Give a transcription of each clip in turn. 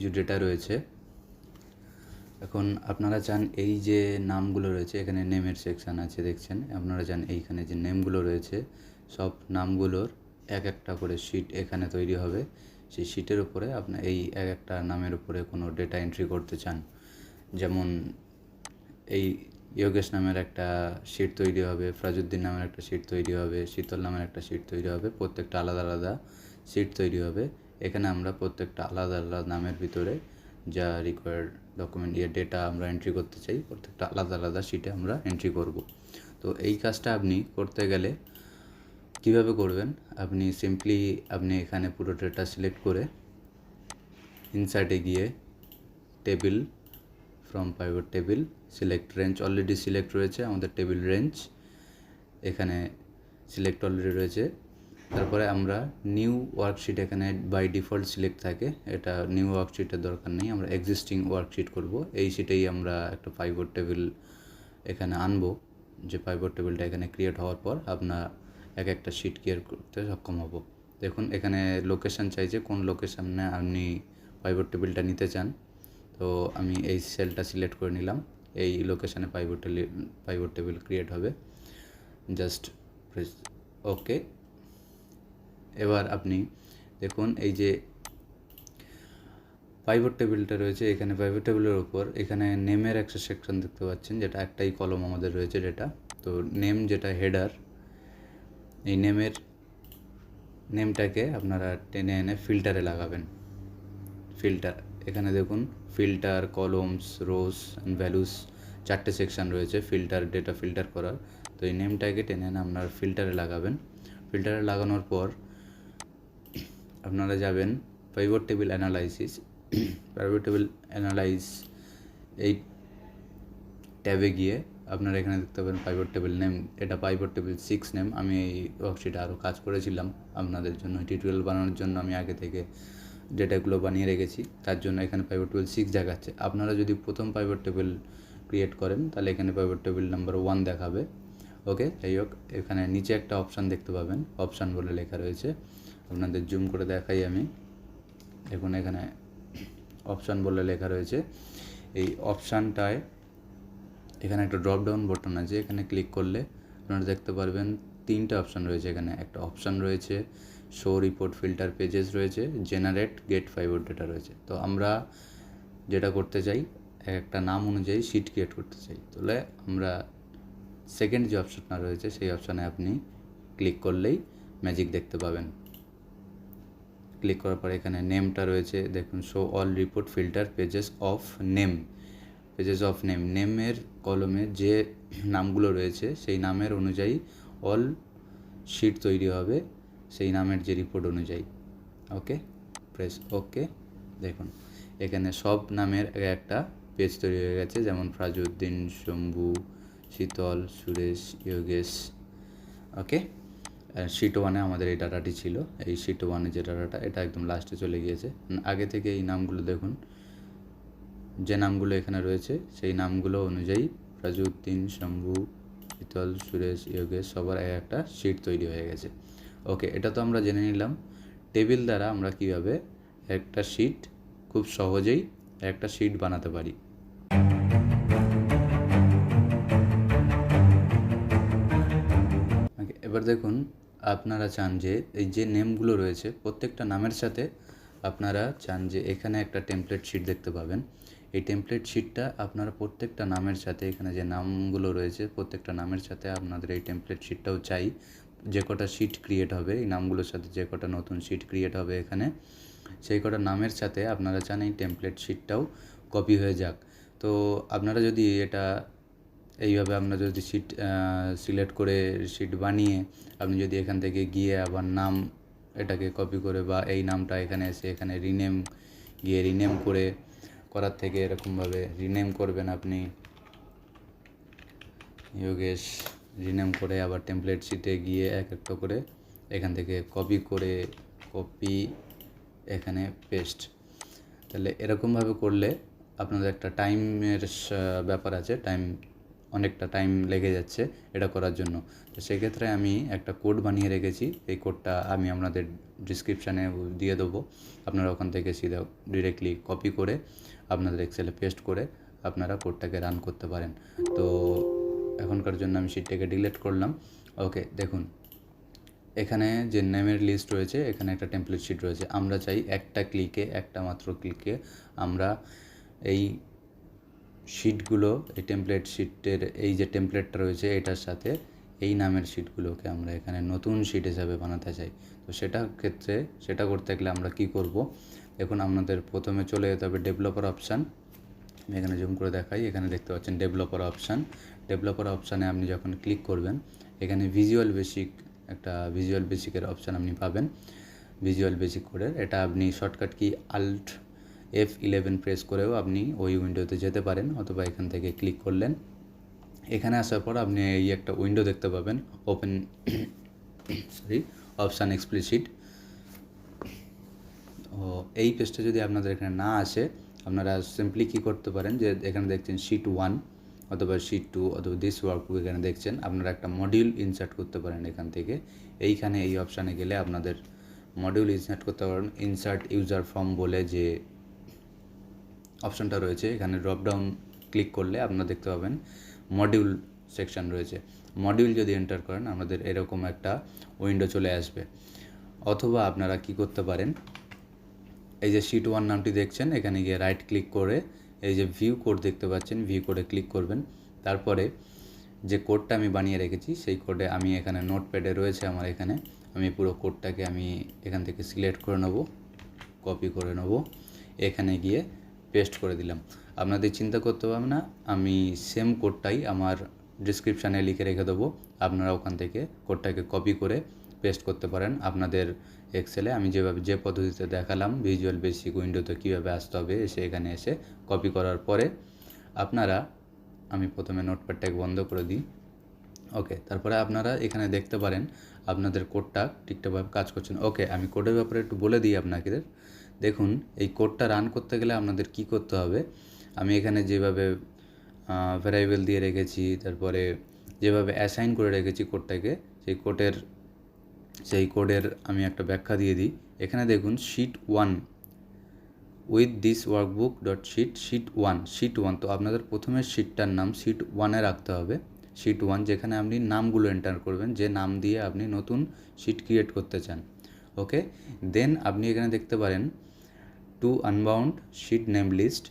কিছু ডেটা রয়েছে। এখন আপনারা চান এই যে নামগুলো রয়েছে, এখানে নেমের সেকশান আছে দেখছেন, আপনারা চান এইখানে যে নেমগুলো রয়েছে সব নামগুলোর এক একটা করে শিট এখানে তৈরি হবে। সেই শিটের উপরে আপনার এই এক একটা নামের উপরে কোনো ডেটা এন্ট্রি করতে চান। যেমন এই যোগেশ নামের একটা শিট তৈরি হবে, ফরাজউদ্দিন নামের একটা শিট তৈরি হবে, শীতল নামের একটা শিট তৈরি হবে, প্রত্যেকটা আলাদা আলাদা শিট তৈরি হবে। এখানে আমরা প্রত্যেকটা আলাদা আলাদা নামের ভিতরে যা রিকোয়ার্ড ডকুমেন্ট ডেটা আমরা এন্ট্রি করতে চাই প্রত্যেকটা আলাদা আলাদা শিটে আমরা এন্ট্রি করব। তো এই কাজটা আপনি করতে গেলে কিভাবে করবেন, আপনি সিম্পলি আপনি এখানে পুরো ডেটা সিলেক্ট করে ইনসার্টে গিয়ে table from pivot table select range, already select রয়েছে আমাদের টেবিল রেঞ্জ, এখানে সিলেক্ট অলরেডি রয়েছে। তারপরে আমরা নিউ ওয়ার্কশিট এখানে বাই ডিফল্ট সিলেক্ট থাকে, এটা নিউ ওয়ার্কশিটের দরকার নেই, আমরা এক্সিস্টিং ওয়ার্কশিট করব। এই শিটেই আমরা একটা পাইভট টেবিল এখানে আনবো, যে পাইভট টেবিলটা এখানে ক্রিয়েট হওয়ার পর আপনার এক একটা শিট ক্রিয়েট করতে সক্ষম হব। দেখুন এখানে লোকেশান চাইছে, কোন লোকেশানে আপনি পাইভট টেবিলটা নিতে চান। তো আমি এই সেলটা সিলেক্ট করে নিলাম, এই লোকেশানে পাইভট টেবিল ক্রিয়েট হবে, জাস্ট প্রেস ওকে। এবার আপনি দেখুন এই যে পাইভট টেবিলটা রয়েছে, এখানে পাইভট টেবিলের উপর এখানে নেমের একটা সেকশন দেখতে পাচ্ছেন, যেটা একটাই কলম আমাদের রয়েছে ডেটা। তো নেম যেটা হেডার, এই নেমটাকে আপনারা টেনে এনে ফিল্টারে লাগাবেন। ফিল্টার এখানে দেখুন filter, columns, rose and values, চারটে সেকশন রয়েছে ফিল্টার, ডেটা ফিল্টার করার। তো এই নেমটাকে টেনে এনে আপনারা ফিল্টারে লাগাবেন। ফিল্টারে লাগানোর পর আপনারা যাবেন pivot table analysis, pivot table analyse এই ট্যাবে গিয়ে আপনারা এখানে দেখতে পাবেন পাইভট টেবিল নেম, এটা পাইভট টেবিল 6 নেম। আমি এই ওয়ার্কশিটে আরও কাজ করেছিলাম আপনাদের জন্য, টিউটোরিয়াল বানানোর জন্য আমি আগে থেকে ডেটাগুলো বানিয়ে রেখেছি, তার জন্য এখানে পাইভট টেবিল 6 দেখাচ্ছে। আপনারা যদি প্রথম পাইভট টেবিল ক্রিয়েট করেন তাহলে এখানে পাইভট টেবিল নাম্বার 1 দেখাবে। ওকে, যাই হোক, এখানে নিচে একটা অপশান দেখতে পাবেন, অপশান বলে লেখা রয়েছে, আপনাদের জুম করে দেখাই আমি। দেখুন এখানে অপশান বলে লেখা রয়েছে, এই অপশানটায় এখানে একটা ড্রপ ডাউন বাটন আছে, এখানে ক্লিক করলে আপনারা দেখতে পারবেন তিনটে অপশান রয়েছে। এখানে একটা অপশান রয়েছে শো রিপোর্ট ফিল্টার পেজেস রয়েছে, জেনারেট গেট পাইভট ডেটা রয়েছে। তো আমরা যেটা করতে চাই একটা নাম অনুযায়ী শিট ক্রিয়েট করতে চাই, তাহলে আমরা সেকেন্ড যে অপশানটা রয়েছে সেই অপশানে আপনি ক্লিক করলেই ম্যাজিক দেখতে পাবেন। ক্লিক করার পরে এখানে নেমটা রয়েছে, দেখুন show all report filter pages of name, pages of name, নেমের কলমে যে নামগুলো রয়েছে সেই নামের অনুযায়ী অল শিট তৈরি হবে সেই নামের যে রিপোর্ট অনুযায়ী। ওকে, প্রেস ওকে। দেখুন এখানে সব নামের একটা পেজ তৈরি হয়ে গেছে, যেমন ফরাজউদ্দিন, শম্ভু, শীতল, সুরেশ, যোগেশ। ওকে, শিট 1-এ আমাদের এই ডাটাটি ছিল, এই শিট 1-এ যে ডাটাটা এটা একদম লাস্টে চলে গিয়েছে। আগে থেকে এই নামগুলো দেখুন, যে নামগুলো এখানে রয়েছে সেই নামগুলো অনুযায়ী ফরাজউদ্দিন, শম্ভু, শীতল, সুরেশ, যোগেশ সবার একটা শিট তৈরি হয়ে গেছে। ওকে, এটা তো আমরা জেনে নিলাম টেবিল দ্বারা আমরা কীভাবে একটা শিট খুব সহজেই একটা শিট বানাতে পারি। এবার দেখুন আপনারা চান যে এই যে নেমগুলো রয়েছে প্রত্যেকটা নামের সাথে আপনারা চান যে এখানে একটা টেমপ্লেট শিট দেখতে পাবেন। এই টেমপ্লেট শিটটা আপনারা প্রত্যেকটা নামের সাথে, এখানে যে নামগুলো রয়েছে প্রত্যেকটা নামের সাথে আপনাদের এই টেমপ্লেট শিটটাও চাই। যে কটা শিট ক্রিয়েট হবে এই নামগুলোর সাথে, যে কটা নতুন শিট ক্রিয়েট হবে এখানে, সেই কটা নামের সাথে আপনারা চান এই টেমপ্লেট শিটটাও কপি হয়ে যাক। তো আপনারা যদি এটা এইভাবে আপনারা যদি শিট সিলেক্ট করে শিট বানিয়ে আপনি যদি এখান থেকে গিয়ে আবার নাম এটাকে কপি করে, বা এই নামটা এখানে এসে এখানে রিনেম গিয়ে রিনেম করে করার থেকে এরকমভাবে রিনেম করবেন আপনি যোগেশ, রিনেম করে আবার টেমপ্লেট শিটে গিয়ে এক একটা করে এখান থেকে কপি এখানে পেস্ট, তাহলে এরকমভাবে করলে আপনাদের একটা টাইমের ব্যাপার আছে, টাইম অনেকটা টাইম লেগে যাচ্ছে এটা করার জন্য। তো সেক্ষেত্রে আমি একটা কোড বানিয়ে রেখেছি, এই কোডটা আমি আপনাদের ডিসক্রিপশানে দিয়ে দেবো। আপনারা ওখান থেকে সিধা ডিরেক্টলি কপি করে আপনাদের এক্সেলে পেস্ট করে আপনারা কোডটাকে রান করতে পারেন। তো এখনকার জন্য আমি শিটটাকে ডিলিট করলাম। ওকে, দেখুন এখানে যে নেমের লিস্ট রয়েছে, এখানে একটা টেমপ্লেট শিট রয়েছে। আমরা চাই একটা মাত্র ক্লিকে আমরা এই শিটগুলো, এই টেমপ্লেট শিটের এই যে টেমপ্লেটটা রয়েছে এটার সাথে এই নামের শিটগুলোকে আমরা এখানে নতুন শিট হিসাবে বানাতে চাই। তো সেটা করতে গেলে আমরা কি করব, দেখুন আপনাদের প্রথমে চলে যেতে হবে ডেভেলপার অপশান। আমি এখানে জুম করে দেখাই, এখানে দেখতে পাচ্ছেন ডেভেলপার অপশানে আপনি যখন ক্লিক করবেন এখানে ভিজুয়াল বেসিকের অপশান আপনি পাবেন, ভিজুয়াল বেসিক কোডের। এটা আপনি shortcut key Alt F11 press করেও আপনি ওই উইন্ডোতে যেতে পারেন, অথবা এখান থেকে ক্লিক করলেন। এখানে আসার পর আপনি এই একটা উইন্ডো দেখতে পাবেন, অপশান এক্সপ্লিসিট। এই পেজটা যদি আপনাদের এখানে না আসে, আপনারা সিম্পলি কী করতে পারেন, যে এখানে দেখছেন শিট 1 অথবা শিট 2 অথবা দিস ওয়ার্কবুক এখানে দেখছেন, আপনারা একটা মডিউল ইনসার্ট করতে পারেন এখান থেকে। এইখানে এই অপশানে গেলে আপনাদের মডিউল ইনসার্ট করতে পারেন। ইনসার্ট ইউজার ফর্ম বলে যে অপশানটা রয়েছে, এখানে ড্রপডাউন ক্লিক করলে আপনারা দেখতে পাবেন মডিউল সেকশন রয়েছে। মডিউল যদি এন্টার করেন আপনাদের এরকম একটা উইন্ডো চলে আসবে। অথবা আপনারা কি করতে পারেন, এই যে শিট 1 নামটি দেখছেন, এখানে গিয়ে রাইট ক্লিক করে এই যে ভিউ কোড দেখতে পাচ্ছেন, ভিউ কোডে ক্লিক করবেন। তারপরে যে কোডটা আমি বানিয়ে রেখেছি সেই কোডে আমি এখানে নোটপ্যাডে রয়েছে আমার এখানে, আমি পুরো কোডটাকে আমি এখান থেকে সিলেক্ট করে নেব, কপি করে নেব, এখানে গিয়ে পেস্ট করে দিলাম। আপনাদের চিন্তা করতে হবে না, আমি সেম কোডটাই আমার ডিসক্রিপশানে লিখে রেখে দেবো, আপনারা ওখান থেকে কোডটাকে কপি করে পেস্ট করতে পারেন আপনাদের এক্সেলে। আমি যে পদ্ধতিতে দেখালাম ভিজুয়াল বেসিক উইন্ডোতে কীভাবে আসতে হবে, এখানে এসে কপি করার পরে আমি প্রথমে নোটপ্যাডটাকে বন্ধ করে দিই। ওকে, তারপরে আপনারা এখানে দেখতে পারেন আপনাদের কোডটা ঠিকঠাকভাবে কাজ করছে না। ওকে, আমি কোডের ব্যাপারে একটু বলে দিই আপনাদের। দেখুন এই কোডটা রান করতে গেলে আপনাদের কি করতে হবে, আমি এখানে যেভাবে ভ্যারিয়েবল দিয়ে রেখেছি, তারপরে যেভাবে অ্যাসাইন করে রেখেছি কোডটাকে, সেই কোডের আমি একটা ব্যাখ্যা দিয়ে দিই। এখানে দেখুন sheet 1 with this workbook dot sheet 1, তো আপনাদের প্রথমে শিটটার নাম শিট 1-এ রাখতে হবে। শিট 1 যেখানে আপনি নামগুলো এন্টার করবেন, যে নাম দিয়ে আপনি নতুন শিট ক্রিয়েট করতে চান। ওকে, দেন আপনি এখানে দেখতে পারেন to unbound sheet name list,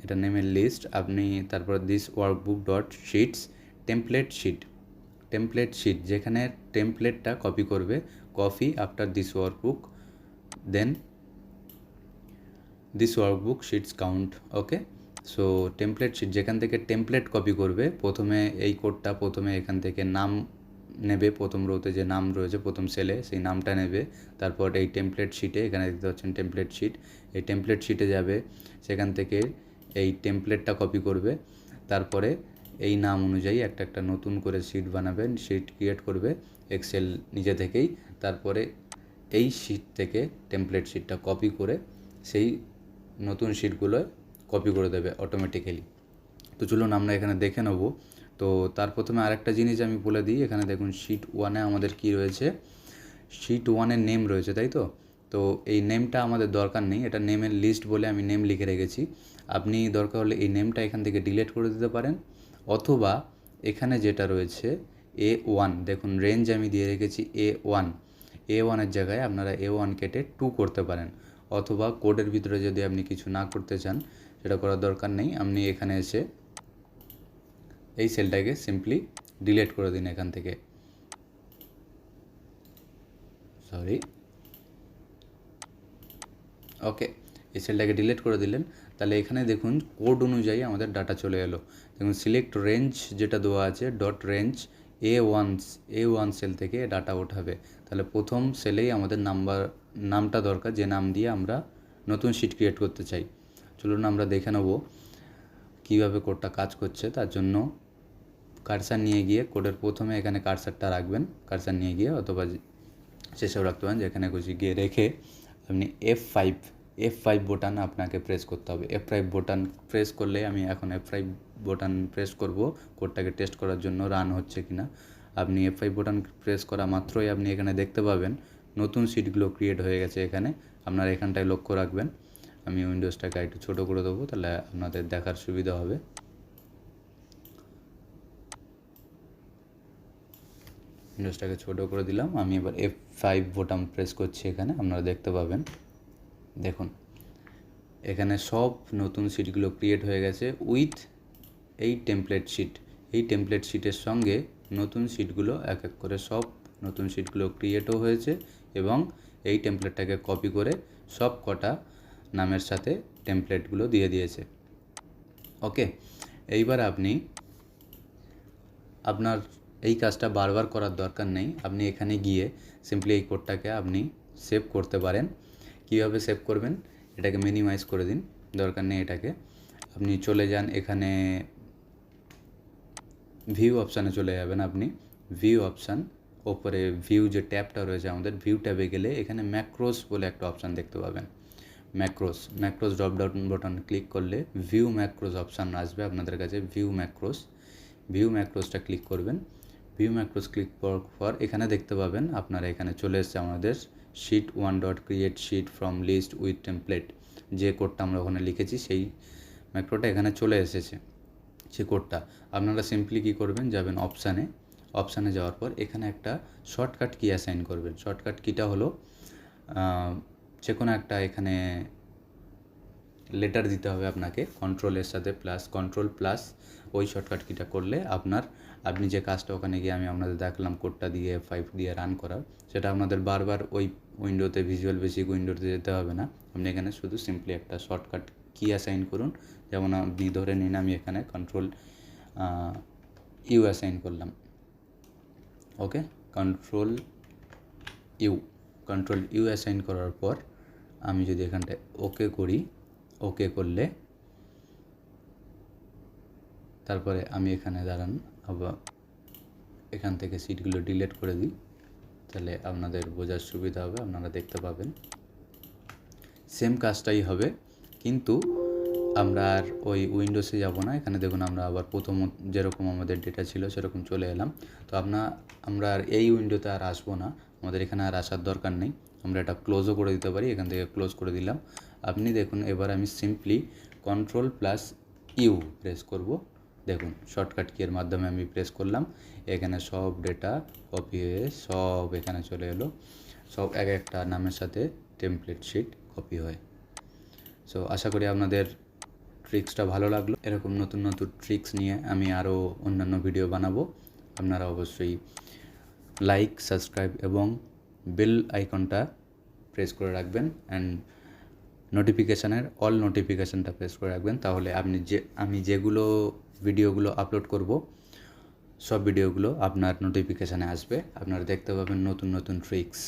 এটা নেমের লিস্ট। আপনি তারপর this workbook dot sheets template sheet যেখানে টেমপ্লেটটা কপি করবে, copy after this workbook, then this workbook sheets count. Okay, so template sheet যেখান থেকে টেমপ্লেট কপি করবে, প্রথমে এই কোডটা প্রথমে এখান থেকে নাম নেবে, প্রথম রোতে যে নাম রয়েছে প্রথম সেলে সেই নামটা নেবে, তারপর এই টেমপ্লেট শিটে এখানে দেখতে পাচ্ছেন টেমপ্লেট শিট, এই টেমপ্লেট শিটে যাবে, সেখান থেকে এই টেমপ্লেটটা কপি করবে, তারপরে এই নাম অনুযায়ী একটা নতুন করে শিট বানাবেন, শিট ক্রিয়েট করবে এক্সেল নিজে থেকেই, তারপরে এই শিট থেকে টেমপ্লেট শিটটা কপি করে সেই নতুন শিটগুলো কপি করে দেবে অটোমেটিক্যালি। তো চলুন আমরা এখানে দেখে নেব। তো তার প্রথমে আরেকটা জিনিস আমি বলে দিই, এখানে দেখুন শিট 1-এ আমাদের কি রয়েছে, শিট 1-এর নেম রয়েছে, তাই তো এই নেমটা আমাদের দরকার নেই, এটা নেমের লিস্ট বলে আমি নেম লিখে রেখেছি। আপনি দরকার হলে এই নেমটা এখান থেকে ডিলিট করে দিতে পারেন, অথবা এখানে যেটা রয়েছে A1, দেখুন রেঞ্জ আমি দিয়ে রেখেছি A1-এর জায়গায় আপনারা A1 কেটে 2 করতে পারেন, অথবা কোডের ভিতরে যদি আপনি কিছু না করতে চান সেটা করার দরকার নেই, আপনি এখানে এসে এই সেলটাকে সিম্পলি ডিলিট করে দিন এখান থেকে, ওকে, এই সেলটাকে ডিলিট করে দিলেন। তাহলে এখানে দেখুন কোড অনুযায়ী আমাদের ডাটা চলে এলো। দেখুন সিলেক্ট রেঞ্জ যেটা দেওয়া আছে ডট রেঞ্জ A1 সেল থেকে ডাটা ওঠাবে, তাহলে প্রথম সেলেই আমাদের নামটা দরকার, যে নাম দিয়ে আমরা নতুন শিট ক্রিয়েট করতে চাই। চলুন আমরা দেখে নেব কীভাবে কোডটা কাজ করছে। তার জন্য কার্সার নিয়ে গিয়ে কোডের প্রথমে এখানে কার্সারটা রাখবেন, কার্সার নিয়ে গিয়ে, অথবা শেষেও রাখতে পারেন, যেখানে খুশি গিয়ে রেখে আপনি F5 F5 বোতাম আপনাকে প্রেস করতে হবে। F5 বোতাম প্রেস করলে আমি এখন F5 বোতাম প্রেস করব কোডটাকে টেস্ট করার জন্য রান হচ্ছে কি না। আপনি F5 বোতাম প্রেস করা মাত্রই আপনি এখানে দেখতে পাবেন নতুন শিটগুলো ক্রিয়েট হয়ে গেছে এখানে। আপনারা এখানটায় লক্ষ্য রাখবেন। আমি উইন্ডোজটাকে একটু ছোটো করে দেবো, তাহলে আপনাদের দেখার সুবিধা হবে। উইন্ডোজটাকে ছোটো করে দিলাম। আমি এবার F5 বোতাম প্রেস করছি এখানে, আপনারা দেখতে পাবেন। দেখুন এখানে সব নতুন শিটগুলো ক্রিয়েট হয়ে গেছে উইথ এই টেমপ্লেট শিট। এই টেমপ্লেট শিটের সঙ্গে নতুন শিটগুলো এক এক করে সব নতুন শিটগুলো ক্রিয়েটও হয়েছে এবং এই টেমপ্লেটটাকে কপি করে সব কটা নামের সাথে টেমপ্লেটগুলো দিয়ে দিয়েছে। ওকে, এইবার আপনি আপনার এই কাজটা বারবার করার দরকার নেই। আপনি এখানে গিয়ে সিম্পলি এই কোডটাকে আপনি সেভ করতে পারেন। কীভাবে সেভ করবেন, এটাকে মিনিমাইজ করে দিন, দরকার নেই এটাকে। আপনি চলে যান এখানে ভিউ অপশানে চলে যাবেন। আপনি ভিউ অপশান ওপরে ভিউ যে ট্যাবটা রয়েছে আমাদের, ভিউ ট্যাবে গেলে এখানে ম্যাক্রোস বলে একটা অপশান দেখতে পাবেন। MacOS drop down button click করলে ভিউ ম্যাক্রোস অপশান আসবে আপনাদের কাছে। ভিউ ম্যাক্রোসটা ক্লিক করবেন। ভিউ ম্যাক্রোস ক্লিক করার পর এখানে দেখতে পাবেন আপনারা এখানে চলে এসছে আমাদের sheet 1 dot create sheet from list with template. যে কোডটা আমরা ওখানে লিখেছি সেই ম্যাক্রোটা এখানে চলে এসেছে। সে কোডটা আপনারা সিম্পলি কী করবেন, যাবেন অপশানে যাওয়ার পর এখানে একটা শর্টকাট কি অ্যাসাইন করবেন। শর্টকাট কিটা হলো যে কোনো একটা এখানে লেটার দিতে হবে আপনাকে, কন্ট্রোলের সাথে কন্ট্রোল প্লাস ওই শর্টকাট কিটা করলে আপনি যে কাজটা ওখানে গিয়ে আমি আপনাদের দেখালাম কোডটা দিয়ে F5 দিয়ে রান করার, সেটা আপনাদের বারবার ওই উইন্ডোতে ভিজুয়াল বেসিক উইন্ডোতে যেতে হবে না। আপনি এখানে শুধু সিম্পলি একটা শর্টকাট কি অ্যাসাইন করুন। যেমন আপনি ধরে নিন আমি এখানে কন্ট্রোল ইউ অ্যাসাইন করলাম। ওকে, কন্ট্রোল ইউ অ্যাসাইন করার পর আমি যদি এখানটায় ওকে করি, ওকে করলে তারপরে আমি এখানে দাঁড়ান আবার এখান থেকে সিটগুলো ডিলিট করে দিই, তাহলে আপনাদের বোঝার সুবিধা হবে, আপনারা দেখতে পাবেন সেম কাজটাই হবে। কিন্তু আমরা আর ওই উইন্ডোজে যাব না। এখানে দেখুন আমরা আবার প্রথম যেরকম আমাদের ডেটা ছিল সেরকম চলে এলাম। তো আমরা আর এই উইন্ডোতে আর আসবো না, আমাদের এখানে আর আসার দরকার নেই। আমরা এটা ক্লোজও করে দিতে পারি, এখান থেকে ক্লোজ করে দিলাম। আপনি দেখুন এবার আমি simply control plus U press করব। দেখুন শর্টকাট কিয়ের মাধ্যমে আমি প্রেস করলাম, এখানে সব ডেটা কপি হয়ে সব এখানে চলে এলো, সব এক একটা নামের সাথে টেমপ্লেট শিট কপি হয়। সো আশা করি আপনাদের ট্রিক্সটা ভালো লাগলো। এরকম নতুন নতুন ট্রিক্স নিয়ে আমি আরও অন্যান্য ভিডিও বানাবো। আপনারা অবশ্যই লাইক, সাবস্ক্রাইব এবং বেল আইকনটা প্রেস করে রাখবেন অ্যান্ড অল নোটিফিকেশানটা প্রেস করে রাখবেন। তাহলে আমি যেগুলো ভিডিওগুলো আপলোড করব সব ভিডিওগুলো আপনার নোটিফিকেশানে আসবে, আপনারা দেখতে পাবেন নতুন নতুন ট্রিক্স।